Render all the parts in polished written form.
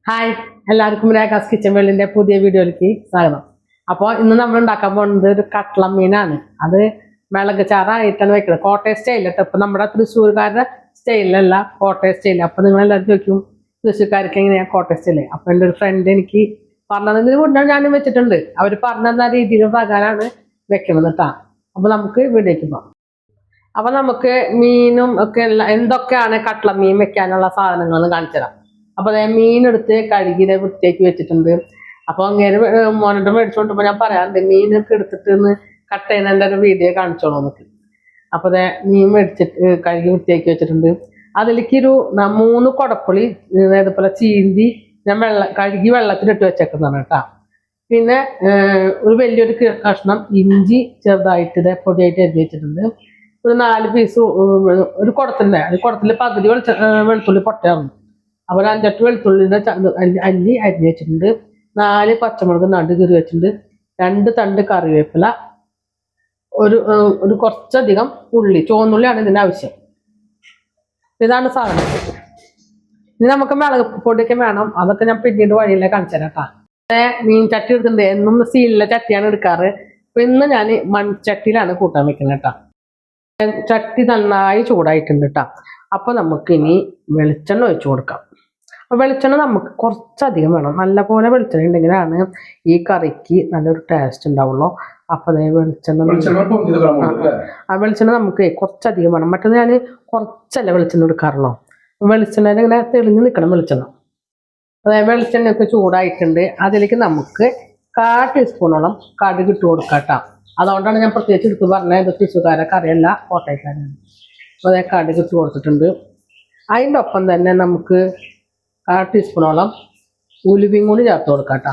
Hi എല്ലാവർക്കും രേഖാസ് kitchen വേൾഡിന്റെ പുതിയ വീഡിയോയിലേക്ക് സ്വാഗതം. അപ്പോൾ ഇന്ന് നമ്മൾ ഉണ്ടാക്കാൻ പോകുന്നത് ഒരു കട്ട്ള മീനാണ്. അത് മിളക് ചാറായിട്ടാണ് വെക്കുന്നത്. കോട്ടയം സ്റ്റൈലിട്ട് ഇപ്പം നമ്മുടെ തൃശ്ശൂർക്കാരുടെ സ്റ്റൈലല്ല, കോട്ടയം സ്റ്റൈൽ. അപ്പം നിങ്ങളെല്ലാവരും ചോദിക്കും തൃശ്ശൂർക്കാർക്ക് എങ്ങനെയാണ് കോട്ടയം സ്റ്റൈല്. അപ്പം എൻ്റെ ഒരു ഫ്രണ്ട് എനിക്ക് പറഞ്ഞതിന് കൊണ്ടാണ് ഞാനും വെച്ചിട്ടുണ്ട്. അവർ പറഞ്ഞ രീതിയിൽ പ്രകാരമാണ് വെക്കുന്നത് കേട്ടോ. അപ്പം നമുക്ക് വീഡിയോയ്ക്ക് പോകാം. അപ്പം നമുക്ക് മീനും ഒക്കെ എന്തൊക്കെയാണ് കട്ട്ള മീൻ വെക്കാനുള്ള സാധനങ്ങളെന്ന് കാണിച്ചു തരാം. അപ്പോൾ അതേ മീനെടുത്ത് കഴുകി വൃത്തിയാക്കി വെച്ചിട്ടുണ്ട്. അപ്പോൾ അങ്ങനെ മോനിട്ട് മേടിച്ചോണ്ടിപ്പോൾ ഞാൻ പറയാറുണ്ട് മീനൊക്കെ എടുത്തിട്ട് ഒന്ന് കട്ട് ചെയ്യുന്നതിൻ്റെ ഒരു വീഡിയോ കാണിച്ചോളൂ നമുക്ക്. അപ്പോൾ അതേ മീൻ മേടിച്ചിട്ട് കഴുകി വൃത്തിയാക്കി വെച്ചിട്ടുണ്ട്. അതിലേക്ക് ഒരു 3 കുടപ്പുളി ഇതേപോലെ ചീന്തി ഞാൻ കഴുകി വെള്ളത്തിലിട്ട് വെച്ചേക്കുന്നതാണ് കേട്ടോ. പിന്നെ ഒരു വലിയൊരു കഷ്ണം ഇഞ്ചി ചെറുതായിട്ട് ഇതേ പൊടിയായിട്ട് അരിഞ്ഞ് വെച്ചിട്ടുണ്ട്. ഒരു 4 പീസ് ഒരു കുടത്തിൽ പകുതി വെളുത്തുള്ളി പൊട്ടയാറുണ്ട്. അപ്പോൾ 5-8 വെളുത്തുള്ളിയുടെ അല്ലി അരിഞ്ഞ് വെച്ചിട്ടുണ്ട്. 4 പച്ചമുളക് നടു കീറി വെച്ചിട്ടുണ്ട്. 2 തണ്ട് കറിവേപ്പില, ഒരു കുറച്ചധികം ഉള്ളി, ചുവന്നുള്ളിയാണ് ഇതിൻ്റെ ആവശ്യം. ഇതാണ് സാധനം. ഇനി നമുക്ക് മുളക് പൊടിയൊക്കെ വേണം. അതൊക്കെ ഞാൻ പിന്നീട് വഴിയിലേക്ക് കാണിച്ചു തരാം കേട്ടോ. മീൻ ചട്ടി എടുക്കുന്നുണ്ട്. എന്നും സ്റ്റീലിലെ ചട്ടിയാണ് എടുക്കാറ്. അപ്പോൾ ഇന്ന് ഞാൻ മൺചട്ടിയിലാണ് കൂട്ടാൻ വെക്കുന്നത് കേട്ടോ. ചട്ടി നന്നായി ചൂടായിട്ടുണ്ട് കേട്ടോ. അപ്പോൾ നമുക്കിനി വെളിച്ചെണ്ണ ഒഴിച്ചു കൊടുക്കാം. അപ്പോൾ വെളിച്ചെണ്ണ നമുക്ക് കുറച്ചധികം വേണം. നല്ലപോലെ വെളിച്ചെണ്ണ ഉണ്ടെങ്കിലാണ് ഈ കറിക്ക് നല്ലൊരു ടേസ്റ്റ് ഉണ്ടാവുള്ളൂ. അപ്പോൾ അതേ വെളിച്ചെണ്ണ നമുക്ക് കുറച്ചധികം വേണം. മറ്റേത് ഞാൻ കുറച്ചല്ല വെളിച്ചെണ്ണ എടുക്കാറുള്ളൂ. വെളിച്ചെണ്ണ ഇങ്ങനെ തെളിഞ്ഞ് നിൽക്കണം വെളിച്ചെണ്ണ. അതായത് വെളിച്ചെണ്ണയൊക്കെ ചൂടായിട്ടുണ്ട്. അതിലേക്ക് നമുക്ക് 1/4 ടീസ്പൂണോളം കടുക് ഇട്ട് കൊടുക്കാം കേട്ടോ. അതുകൊണ്ടാണ് ഞാൻ പ്രത്യേകിച്ച് എടുത്ത് പറഞ്ഞത്. ഇത് തൃശ്ശൂർക്കാരെ കറിയല്ല, കോട്ടയക്കാരാണ്. അപ്പോൾ അതേ കടുക് ഇട്ട് കൊടുത്തിട്ടുണ്ട്. അതിൻ്റെ ഒപ്പം തന്നെ നമുക്ക് 1/4 ടീസ്പൂണോളം ഉലുവയും കൂടി ചേർത്ത് കൊടുക്കാം കേട്ടോ.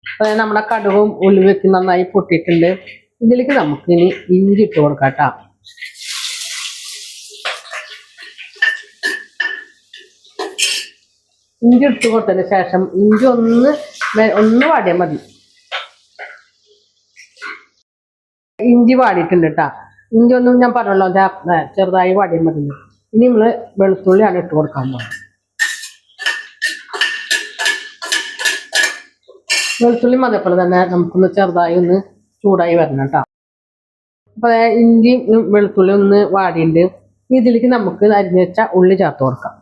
അതായത് നമ്മുടെ കടുകും ഉലുവയ്ക്ക് നന്നായി പൊട്ടിയിട്ടുണ്ട്. ഇതിലേക്ക് നമുക്ക് ഇനി ഇഞ്ചി ഇട്ട് കൊടുക്കാം കേട്ടോ. ഇഞ്ചി ഇട്ട് കൊടുത്തതിന് ശേഷം ഇഞ്ചി ഒന്ന് വാടിയാൽ മതി. ഇഞ്ചി വാടിയിട്ടുണ്ട് കേട്ടോ. ഇഞ്ചി ഒന്നും ഞാൻ പറഞ്ഞല്ലോ ചെറുതായി വാടിയാൽ മതി. ഇനി നമ്മൾ വെളുത്തുള്ളിയാണ് ഇട്ട് കൊടുക്കാൻ പോകുന്നത്. വെളുത്തുള്ളി അതേപോലെ തന്നെ നമുക്കൊന്ന് ചെറുതായി ഒന്ന് ചൂടായി വരണം കേട്ടോ. അപ്പോൾ ഇഞ്ചി വെളുത്തുള്ളി ഒന്ന് വാടിയുണ്ട്. ഇതിലേക്ക് നമുക്ക് അരിഞ്ഞു വെച്ച ഉള്ളി ചേർത്ത് കൊടുക്കാം.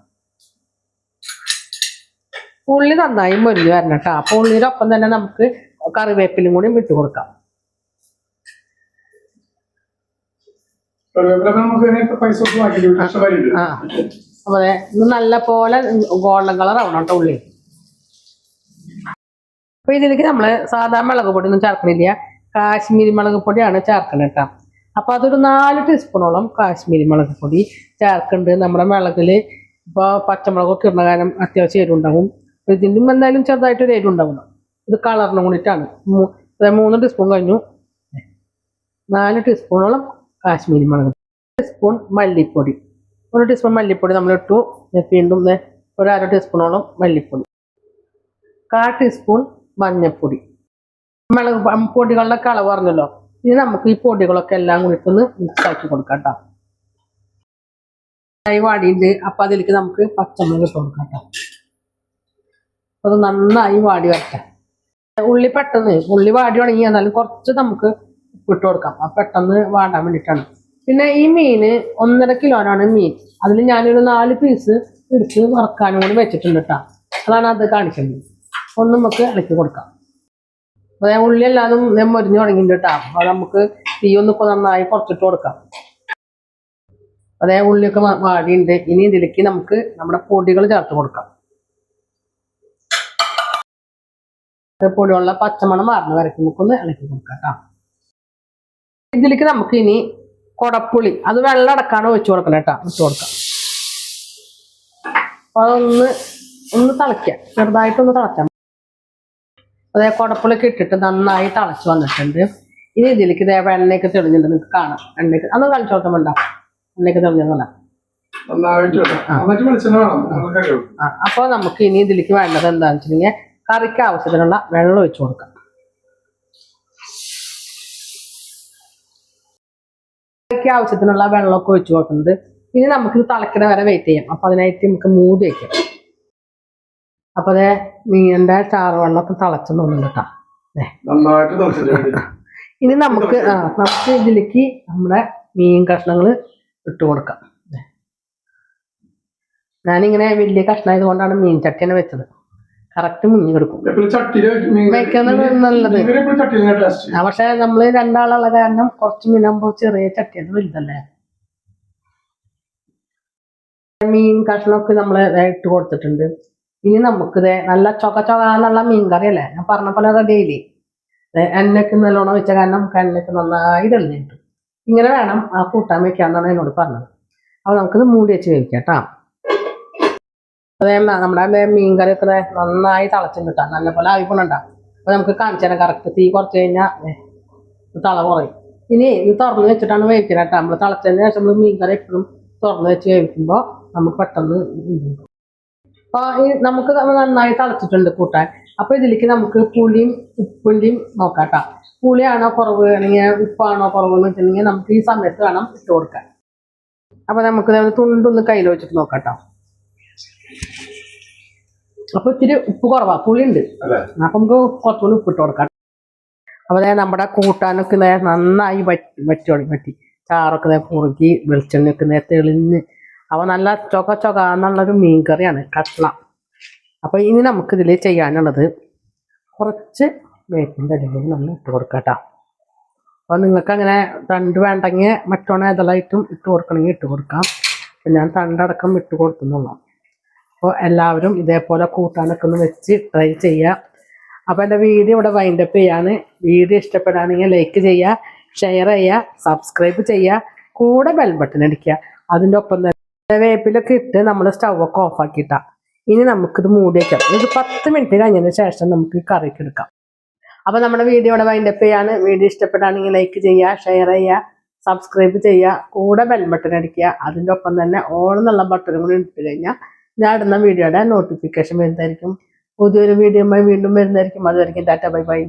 ഉള്ളി നന്നായി മൊരിഞ്ഞ് വരണം കേട്ടോ. അപ്പോൾ ഉള്ളിയുടെ ഒപ്പം തന്നെ നമുക്ക് കറിവേപ്പിലും കൂടി ഇട്ട് കൊടുക്കാം. അതെ, ഇത് നല്ല പോലെ ഗോൾഡൻ കളർ ആവണം കേട്ടോ ഉള്ളി. അപ്പൊ ഇതിലേക്ക് നമ്മള് സാധാ മുളക് പൊടി ഒന്നും ചേർക്കണില്ല, കാശ്മീരി മുളക് പൊടിയാണ് ചേർക്കുന്നത് കേട്ടോ. അപ്പൊ അതൊരു 4 ടീസ്പൂണോളം കാശ്മീരി മുളക് പൊടി ചേർക്കുന്നുണ്ട്. നമ്മുടെ മുളകില് ഇപ്പൊ പച്ചമുളകൊക്കെ ഇടുന്ന കാരണം അത്യാവശ്യം എരിവുണ്ടാവും. ഇതിനും എന്തായാലും ചെറുതായിട്ടൊരു എരിവുണ്ടാവുന്നു. ഇത് കളറിനും കൂടിയിട്ടാണ്. 3 ടീസ്പൂൺ കഴിഞ്ഞു. 4 ടീസ്പൂണോളം കാശ്മീരി മുളക്, 1 ടീസ്പൂൺ മല്ലിപ്പൊടി, 1 ടീസ്പൂൺ മല്ലിപ്പൊടി നമ്മളിട്ടു. വീണ്ടും 1/2 ടീസ്പൂണോളം മല്ലിപ്പൊടി, 1/4 ടീസ്പൂൺ മഞ്ഞൾപ്പൊടി. മുളക് പൊടികളുടെ അളവ് പറഞ്ഞല്ലോ. ഇനി നമുക്ക് ഈ പൊടികളൊക്കെ എല്ലാം കൂടിയിട്ടൊന്ന് മിക്സ് ആക്കി കൊടുക്കാം കേട്ടോ. വാടിയുണ്ട്. അപ്പം അതിലേക്ക് നമുക്ക് പച്ചമുളക് ഇട്ട് കൊടുക്കാം കേട്ടോ. അത് നന്നായി വാടി വരട്ടെ. ഉള്ളി വാടി തുടങ്ങി. എന്നാലും കുറച്ച് നമുക്ക് ഇട്ട് കൊടുക്കാം. അപ്പം പെട്ടെന്ന് വാടാൻ വേണ്ടിയിട്ടാണ്. പിന്നെ ഈ മീന് 1.5 കിലോനാണ് മീൻ. അതിൽ ഞാനൊരു 4 പീസ് എടുത്ത് വറക്കാനും കൂടി വെച്ചിട്ടുണ്ട് കേട്ടോ. അതാണ് അത് കാണിക്കുന്നത്. ഒന്ന് നമുക്ക് ഇളക്കി കൊടുക്കാം. അതായത് ഉള്ളി എല്ലാതും മൊരിഞ്ഞ് തുടങ്ങിയിട്ടുണ്ട് കേട്ടോ. അപ്പോൾ നമുക്ക് തീ ഒന്നിപ്പോൾ നന്നായി കുറച്ചിട്ട് കൊടുക്കാം. അതായത് ഉള്ളിയൊക്കെ വാടിയുണ്ട്. ഇനി ഇതിലേക്ക് നമുക്ക് നമ്മുടെ പൊടികൾ ചേർത്ത് കൊടുക്കാം. പൊടിയുള്ള പച്ചമണം മാറുന്ന വരയ്ക്ക് നമുക്കൊന്ന് ഇളക്കി കൊടുക്കാം കേട്ടോ. ഇതിലേക്ക് നമുക്ക് ഇനി കുടപ്പുളി, അത് വെള്ളം അടക്കാണ് ഒഴിച്ചു കൊടുക്കണം കേട്ടോ. ഒഴിച്ചു കൊടുക്കാം. അതൊന്ന് തിളയ്ക്കാം, ചെറുതായിട്ടൊന്ന് തിളച്ചാൽ. അതായത് കുടപ്പുളിയൊക്കെ ഇട്ടിട്ട് നന്നായി തിളച്ച് വന്നിട്ടുണ്ട്. ഇനി ഇതിലേക്ക് എണ്ണയൊക്കെ തെളിഞ്ഞിട്ടുണ്ട്. നിങ്ങൾക്ക് കാണാം. എണ്ണയൊക്കെ അന്ന് കളിച്ചു കൊടുക്കാൻ വേണ്ട. എണ്ണയൊക്കെ തെളിഞ്ഞതല്ല. അപ്പോൾ നമുക്ക് ഇനി ഇതിലേക്ക് വേണ്ടത് എന്താണെന്ന് വെച്ചിട്ടുണ്ടെങ്കിൽ കറിക്ക് ആവശ്യത്തിനുള്ള വെള്ളം ഒഴിച്ചു കൊടുക്കാം. ആവശ്യത്തിനുള്ള വെള്ളമൊക്കെ ഒഴിച്ചു കൊടുക്കുന്നത്. ഇനി നമുക്ക് തിളക്കണ വരെ വെയിറ്റ് ചെയ്യാം. അപ്പൊ അതിനായിട്ട് നമുക്ക് മൂടി വയ്ക്കാം. അപ്പൊ അതെ മീനിന്റെ ചാറ് വെള്ളമൊക്കെ തിളച്ചു തോന്നുന്നു കേട്ടോ. ഇനി നമുക്ക് ഇതിലേക്ക് നമ്മുടെ മീൻ കഷ്ണങ്ങൾ ഇട്ട് കൊടുക്കാം. ഞാനിങ്ങനെ വലിയ കഷ്ണമായത് കൊണ്ടാണ് മീൻ ചട്ടിനെ വെച്ചത്. കറക്റ്റ് മുങ്ങി കിടക്കും വെക്കുന്നത് നല്ലത്. പക്ഷെ നമ്മള് രണ്ടാളുള്ള കാരണം കുറച്ച് മീനാകുമ്പോ ചെറിയ ചട്ടിയത് വലുതല്ലേ. മീൻ കഷ്ണമൊക്കെ നമ്മൾ ഇട്ട് കൊടുത്തിട്ടുണ്ട്. ഇനി നമുക്കിത് നല്ല ചൊകന്നുള്ള മീൻ കറി അല്ലേ, ഞാൻ പറഞ്ഞ പോലെ റെഡിയായില്ലേ. എണ്ണയ്ക്ക് നല്ലോണം വെച്ച കാരണം എണ്ണയ്ക്ക് നന്നായി തെളിഞ്ഞ് കിട്ടും. ഇങ്ങനെ വേണം ആ കൂട്ടാൻ വെക്കാന്നാണ് എന്നോട് പറഞ്ഞത്. അപ്പൊ നമുക്കിത് മൂടി വെച്ച് വേവിക്കാം കേട്ടോ. അതേ നമ്മുടെ മീൻ കറിയൊക്കെ നന്നായി തിളച്ചും കിട്ടാം, നല്ലപോലെ ആവിപ്പണുണ്ടാവും. അപ്പൊ നമുക്ക് കാണിച്ചു തരാം. കറക്റ്റ് തീ കുറച്ച് കഴിഞ്ഞാൽ തള കുറയും. ഇനി ഇത് തുറന്ന് വെച്ചിട്ടാണ് വേവിക്കുന്നത് കേട്ടോ. നമ്മൾ തിളച്ചതിന് ശേഷം നമ്മൾ മീൻ കറി എപ്പോഴും തുറന്ന് വെച്ച് വേവിക്കുമ്പോൾ നമുക്ക് പെട്ടെന്ന് അപ്പൊ നമുക്ക് നന്നായി തിളച്ചിട്ടുണ്ട് കൂട്ടാൻ. അപ്പൊ ഇതിലേക്ക് നമുക്ക് പുളിയും ഉപ്പിന്റെയും നോക്കാം കേട്ടോ. പുളിയാണോ കുറവ് അല്ലെങ്കിൽ ഉപ്പാണോ കുറവ് എന്ന് വെച്ചിട്ടുണ്ടെങ്കിൽ നമുക്ക് ഈ സമയത്ത് വേണം ഇട്ട് കൊടുക്കാൻ. അപ്പൊ നമുക്ക് തുണ്ടൊന്ന് കയ്യിൽ വെച്ചിട്ട് നോക്കാം കേട്ടോ. അപ്പൊ ഇത്തിരി ഉപ്പ് കുറവാ, പുളിയുണ്ട്. അപ്പൊ നമുക്ക് കുറച്ചുകൂടി ഉപ്പിട്ട് കൊടുക്കാം. അപ്പൊ നമ്മുടെ കൂട്ടാനൊക്കെ നന്നായി വറ്റി ചാറൊക്കെ കുറുക്കി വെളിച്ചെണ്ണയൊക്കെ തെളിഞ്ഞ് അപ്പൊ നല്ല ചൊകന്നുള്ളൊരു മീൻ കറിയാണ് കട്ട്ള. അപ്പൊ ഇനി നമുക്കിതിൽ ചെയ്യാനുള്ളത് കുറച്ച് വേപ്പിൻ്റെ ഇടയിൽ നമ്മൾ ഇട്ട് കൊടുക്കാം കേട്ടോ. അപ്പോൾ നിങ്ങൾക്ക് അങ്ങനെ തണ്ട് വേണ്ടെങ്കിൽ മറ്റോണ ഏതെല്ലായിട്ടും ഇട്ട് കൊടുക്കണമെങ്കിൽ ഇട്ട് കൊടുക്കാം. അപ്പം ഞാൻ തണ്ടടക്കം ഇട്ട് കൊടുക്കുന്നുള്ളൂ. അപ്പോൾ എല്ലാവരും ഇതേപോലെ കൂട്ടാനൊക്കെ ഒന്ന് വെച്ച് ട്രൈ ചെയ്യുക. അപ്പോൾ എൻ്റെ വീഡിയോ ഇവിടെ വൈൻഡപ്പ് ചെയ്യാണ്. വീഡിയോ ഇഷ്ടപ്പെടുകയാണെങ്കിൽ ലൈക്ക് ചെയ്യുക, ഷെയർ ചെയ്യുക, സബ്സ്ക്രൈബ് ചെയ്യുക, കൂടെ ബെൽ ബട്ടൺ അടിക്കുക. അതിൻ്റെ ഒപ്പം തന്നെ വേപ്പിലൊക്കെ ഇട്ട് നമ്മൾ സ്റ്റൗവൊക്കെ ഓഫാക്കിയിട്ടാ. ഇനി നമുക്കിത് മൂടി വയ്ക്കാം. ഇത് 10 മിനിറ്റ് കഴിഞ്ഞതിന് ശേഷം നമുക്ക് കറിക്ക് എടുക്കാം. അപ്പോൾ നമ്മുടെ വീഡിയോ ഇവിടെ വൈൻഡപ്പ് ചെയ്യാണ്. വീഡിയോ ഇഷ്ടപ്പെടുകയാണെങ്കിൽ ലൈക്ക് ചെയ്യുക, ഷെയർ ചെയ്യുക, സബ്സ്ക്രൈബ് ചെയ്യുക, കൂടെ ബെൽ ബട്ടൺ അടിക്കുക. അതിൻ്റെ ഒപ്പം തന്നെ ഓൾ എന്നുള്ള ബട്ടൺ കൂടി ഇട്ട് കഴിഞ്ഞാൽ ഞാൻ ഇടുന്ന വീഡിയോയുടെ നോട്ടിഫിക്കേഷൻ വരുന്നതായിരിക്കും. പുതിയൊരു വീഡിയോയുമായി വീണ്ടും വരുന്നതായിരിക്കും. അതുവരെയും ടാറ്റ ബൈ ബൈ.